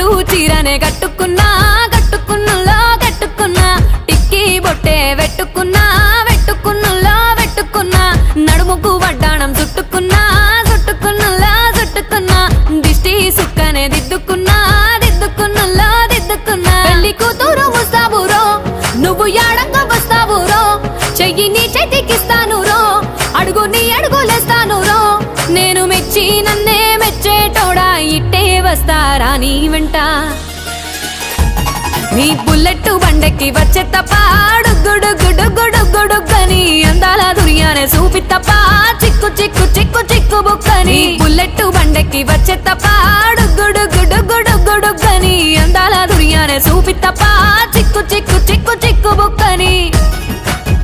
పట్టు చీరనే కట్టుకున్నా కట్టుకున్నులో కట్టుకున్నా టిక్కీ బొట్టే వెట్టుకున్నా వెట్టుకున్నులో వెట్టుకున్నా నడుముకు వడ్డాణం చుట్టుకున్నా చుట్టుకున్నులో చుట్టుకున్నా దిష్టి సుక్కనే దిద్దుకున్నా దిద్దుకున్నులో దిద్దుకున్నా పెళ్లి కూతురు ముస్తాబురో నువ్వు యాడంగా వస్తావురో చెయ్యి నీ చేతికిస్తాను రో అడుగు నీ అడుగులేస్తాను రో నేను మెచ్చి నన్నే మెచ్చేటోడా ఇట్టే వస్తారా నీ వెంట నీ బుల్లెట్ బండెక్కి వచ్చే తప్ప గుడుగుడుగుడుగుడుగుడుగని అందాల దుర్యానే చూపి తప్ప చిక్కు చిక్కు చిక్కు చిక్కు బుక్కని బుల్లెట్ బండెక్కి వచ్చే తప్ప గుడుగుడుగుడుగుడుగని అందాల దుర్యానే చూపి తప్ప చిక్కు చిక్కు చిక్కు చిక్కు బుక్కని